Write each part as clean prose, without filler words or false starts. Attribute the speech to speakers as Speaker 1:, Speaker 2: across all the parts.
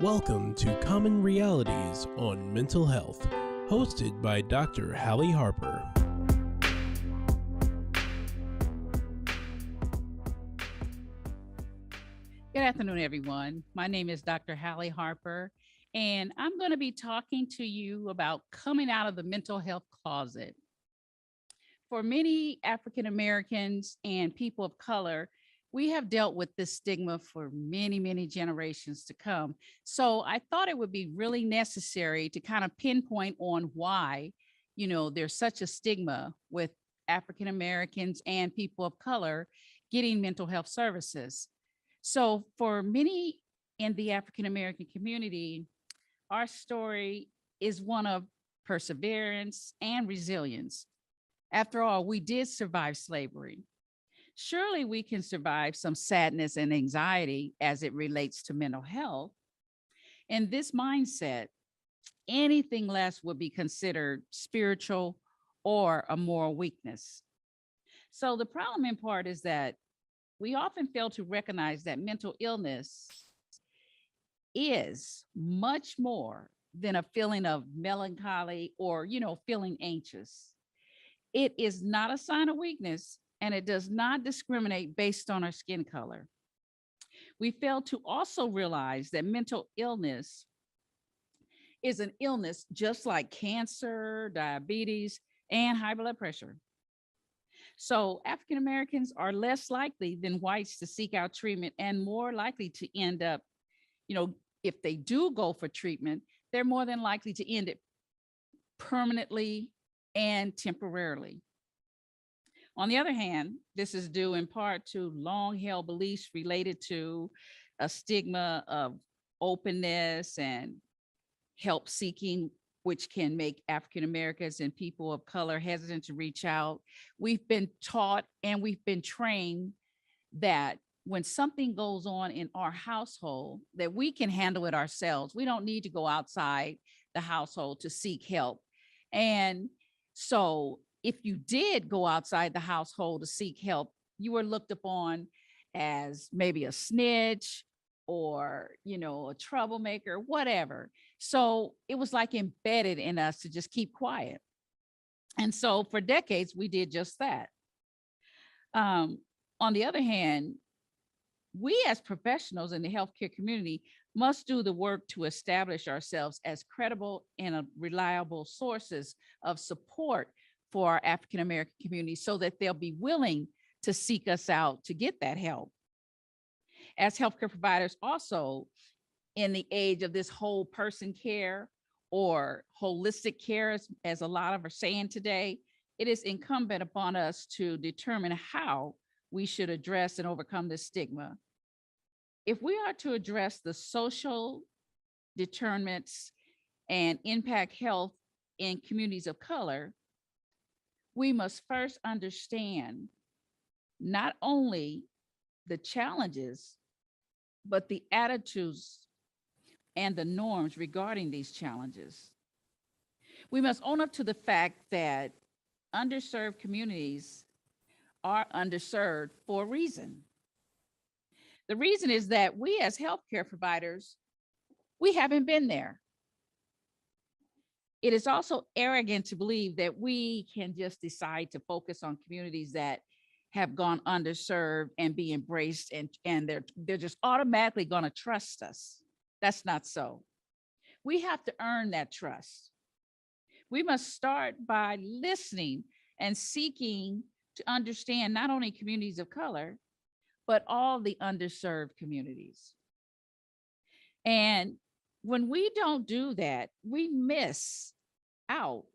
Speaker 1: Welcome to Common Realities on Mental Health, hosted by Dr. Hallie Harper.
Speaker 2: Good afternoon, everyone. My name is Dr. Hallie Harper, and I'm going to be talking to you about coming out of the mental health closet. For many African Americans and people of color, we have dealt with this stigma for many, many generations to come. So I thought it would be really necessary to kind of pinpoint on why, there's such a stigma with African Americans and people of color getting mental health services. So for many in the African American community, our story is one of perseverance and resilience. After all, we did survive slavery. Surely we can survive some sadness and anxiety as it relates to mental health. In this mindset, anything less would be considered spiritual or a moral weakness. So the problem in part is that we often fail to recognize that mental illness is much more than a feeling of melancholy or, feeling anxious. It is not a sign of weakness, and it does not discriminate based on our skin color. We fail to also realize that mental illness is an illness just like cancer, diabetes, and high blood pressure. So African Americans are less likely than whites to seek out treatment and more likely to end up, if they do go for treatment, they're more than likely to end it permanently and temporarily. On the other hand, this is due in part to long-held beliefs related to a stigma of openness and help seeking, which can make African Americans and people of color hesitant to reach out. We've been taught and we've been trained that when something goes on in our household, that we can handle it ourselves. We don't need to go outside the household to seek help. And so if you did go outside the household to seek help, you were looked upon as maybe a snitch or, a troublemaker, whatever. So it was like embedded in us to just keep quiet. And so for decades, we did just that. On the other hand, we as professionals in the healthcare community must do the work to establish ourselves as credible and reliable sources of support for our African American community so that they'll be willing to seek us out to get that help. As healthcare providers, also in the age of this whole person care or holistic care, as a lot of are saying today, it is incumbent upon us to determine how we should address and overcome this stigma. If we are to address the social determinants and impact health in communities of color, we must first understand not only the challenges, but the attitudes and the norms regarding these challenges. We must own up to the fact that underserved communities are underserved for a reason. The reason is that we as healthcare providers, we haven't been there. It is also arrogant to believe that we can just decide to focus on communities that have gone underserved and be embraced and they're just automatically going to trust us. That's not so. We have to earn that trust. We must start by listening and seeking to understand not only communities of color, but all the underserved communities. And when we don't do that, we miss out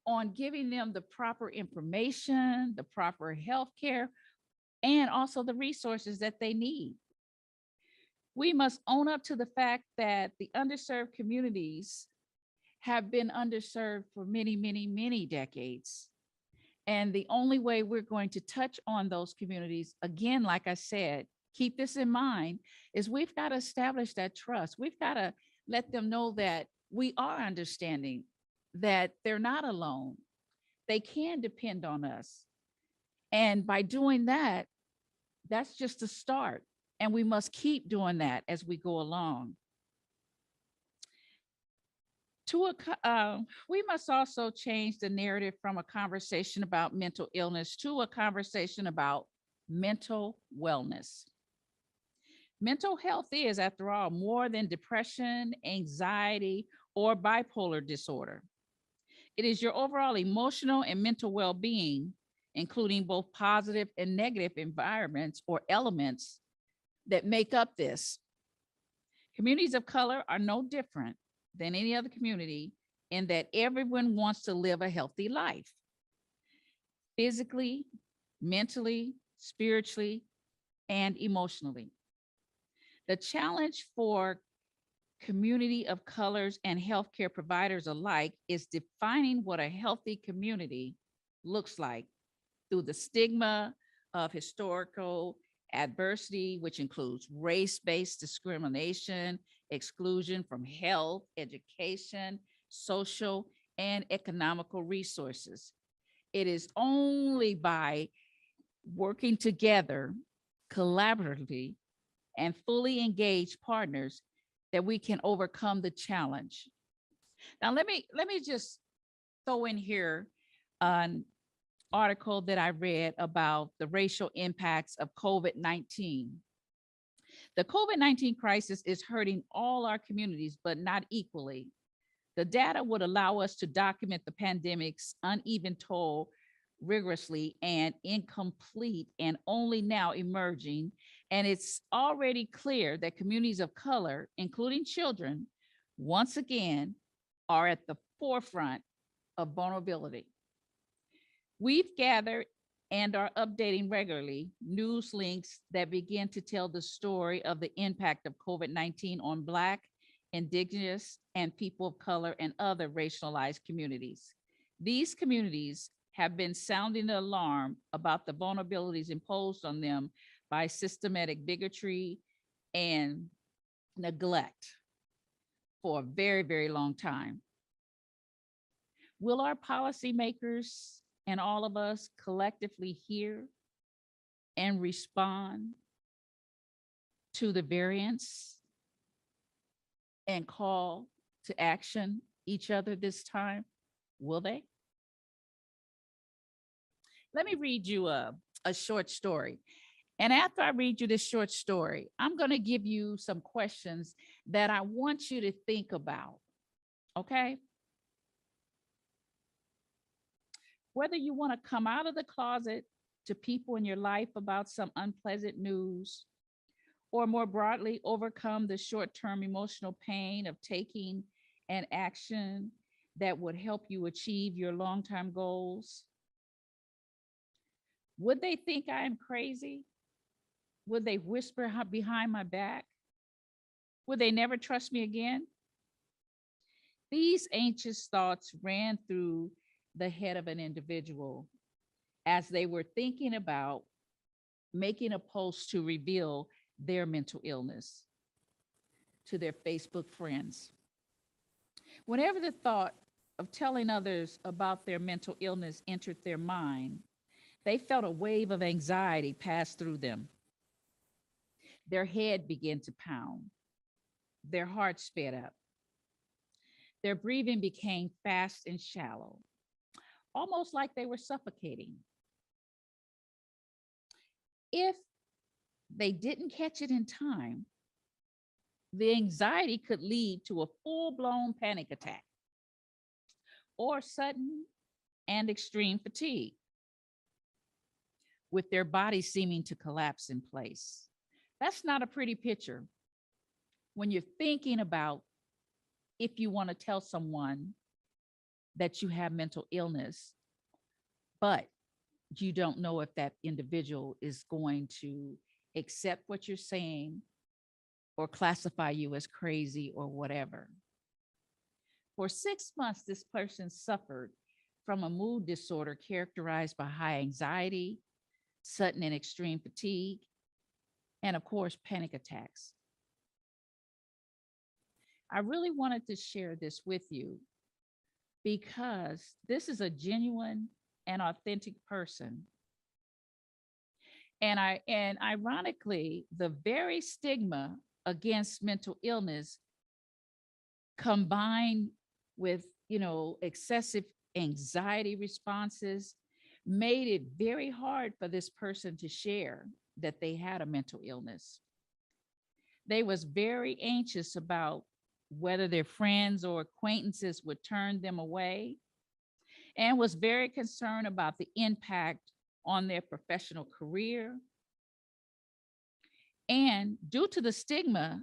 Speaker 2: on giving them the proper information, the proper health care, and also the resources that they need. We must own up to the fact that the underserved communities have been underserved for many, many, many decades. And the only way we're going to touch on those communities, again, like I said, keep this in mind, is we've got to establish that trust. We've got to let them know that we are understanding, that they're not alone. They can depend on us. And by doing that, that's just a start. And we must keep doing that as we go along. We must also change the narrative from a conversation about mental illness to a conversation about mental wellness. Mental health is, after all, more than depression, anxiety, or bipolar disorder. It is your overall emotional and mental well being, including both positive and negative environments or elements that make up this. Communities of color are no different than any other community in that everyone wants to live a healthy life physically, mentally, spiritually, and emotionally. The challenge for community of colors and healthcare providers alike is defining what a healthy community looks like through the stigma of historical adversity, which includes race based discrimination, exclusion from health, education, social, and economical resources. It is only by working together collaboratively and fully engaged partners that we can overcome the challenge. Now, let me just throw in here an article that I read about the racial impacts of COVID-19. The COVID-19 crisis is hurting all our communities, but not equally. The data would allow us to document the pandemic's uneven toll rigorously and incomplete and only now emerging. And it's already clear that communities of color, including children, once again are at the forefront of vulnerability. We've gathered and are updating regularly news links that begin to tell the story of the impact of COVID-19 on Black, Indigenous, and people of color and other racialized communities. These communities have been sounding the alarm about the vulnerabilities imposed on them by systematic bigotry and neglect for a very, very long time. Will our policymakers and all of us collectively hear and respond to the variants and call to action each other this time? Will they? Let me read you a short story. And after I read you this short story, I'm going to give you some questions that I want you to think about. Okay? Whether you want to come out of the closet to people in your life about some unpleasant news, or more broadly, overcome the short term emotional pain of taking an action that would help you achieve your long term goals. Would they think I am crazy? Would they whisper behind my back? Would they never trust me again? These anxious thoughts ran through the head of an individual as they were thinking about making a post to reveal their mental illness to their Facebook friends. Whenever the thought of telling others about their mental illness entered their mind, they felt a wave of anxiety pass through them. Their head began to pound. Their heart sped up. Their breathing became fast and shallow, almost like they were suffocating. If they didn't catch it in time, the anxiety could lead to a full blown panic attack or sudden and extreme fatigue, with their body seeming to collapse in place. That's not a pretty picture when you're thinking about if you want to tell someone that you have mental illness, but you don't know if that individual is going to accept what you're saying or classify you as crazy or whatever. For 6 months, this person suffered from a mood disorder characterized by high anxiety, sudden and extreme fatigue, and of course, panic attacks. I really wanted to share this with you because this is a genuine and authentic person. And ironically, the very stigma against mental illness combined with, excessive anxiety responses, made it very hard for this person to share that they had a mental illness. They was very anxious about whether their friends or acquaintances would turn them away, and was very concerned about the impact on their professional career. And due to the stigma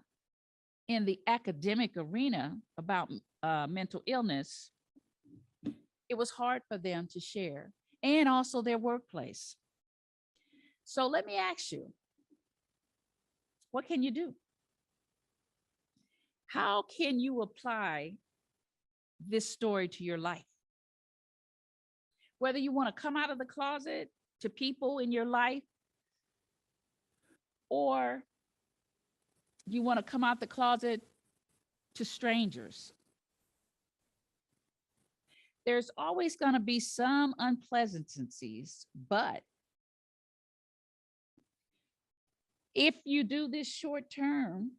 Speaker 2: in the academic arena about mental illness, it was hard for them to share, and also their workplace. So let me ask you, what can you do? How can you apply this story to your life? Whether you want to come out of the closet to people in your life, or you want to come out the closet to strangers. There's always going to be some unpleasantnesses, but if you do this short term,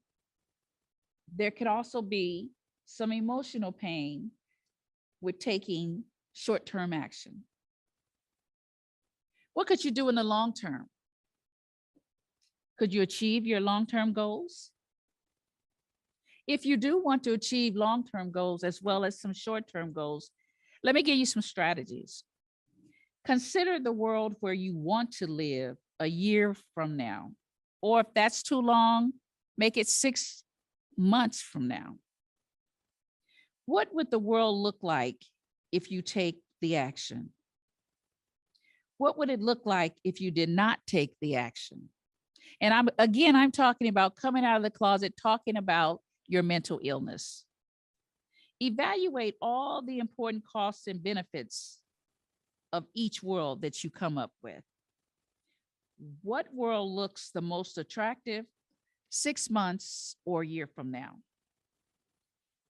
Speaker 2: there could also be some emotional pain with taking short term action. What could you do in the long term? Could you achieve your long term goals? If you do want to achieve long term goals as well as some short term goals, let me give you some strategies. Consider the world where you want to live a year from now, or if that's too long, make it 6 months from now. What would the world look like if you take the action? What would it look like if you did not take the action? And I'm talking about coming out of the closet, talking about your mental illness. Evaluate all the important costs and benefits of each world that you come up with. What world looks the most attractive 6 months or a year from now?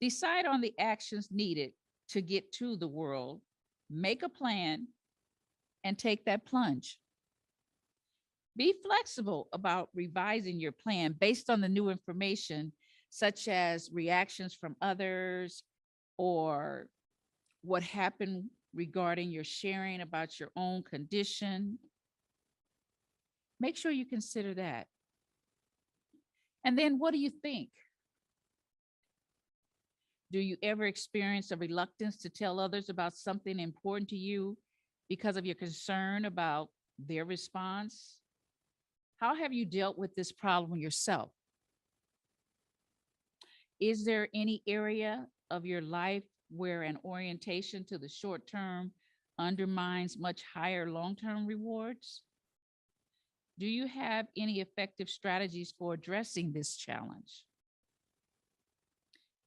Speaker 2: Decide on the actions needed to get to the world, make a plan, and take that plunge. Be flexible about revising your plan based on the new information, such as reactions from others or what happened regarding your sharing about your own condition. Make sure you consider that. And then what do you think? Do you ever experience a reluctance to tell others about something important to you because of your concern about their response? How have you dealt with this problem yourself? Is there any area of your life where an orientation to the short term undermines much higher long-term rewards? Do you have any effective strategies for addressing this challenge?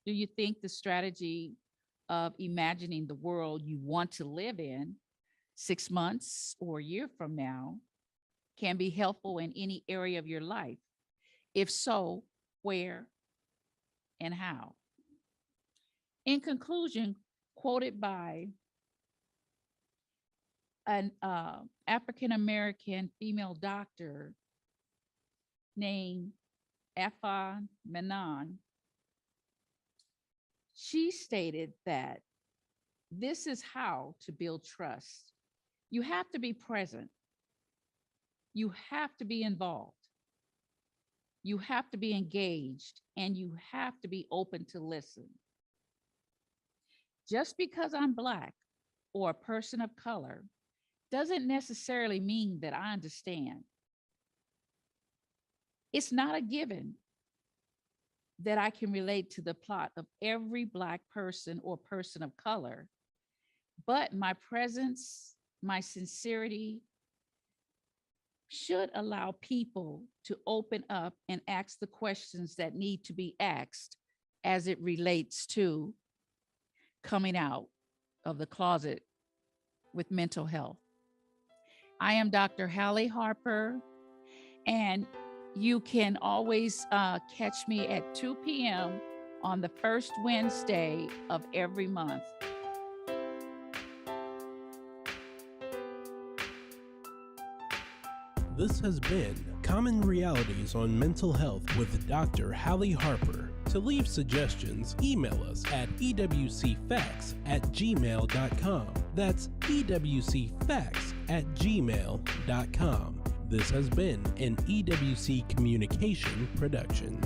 Speaker 2: Do you think the strategy of imagining the world you want to live in 6 months or a year from now can be helpful in any area of your life? If so, where and how? In conclusion, quoted by an African-American female doctor named Afa Menon, she stated that this is how to build trust. You have to be present. You have to be involved. You have to be engaged, and you have to be open to listen. Just because I'm Black or a person of color doesn't necessarily mean that I understand. It's not a given that I can relate to the plot of every Black person or person of color, but my presence, my sincerity should allow people to open up and ask the questions that need to be asked as it relates to coming out of the closet with mental health. I am Dr. Hallie Harper, and you can always catch me at 2 p.m. on the first Wednesday of every month.
Speaker 1: This has been Common Realities on Mental Health with Dr. Hallie Harper. To leave suggestions, email us at ewcfacts@gmail.com. That's ewcfacts@gmail.com. This has been an EWC Communication production.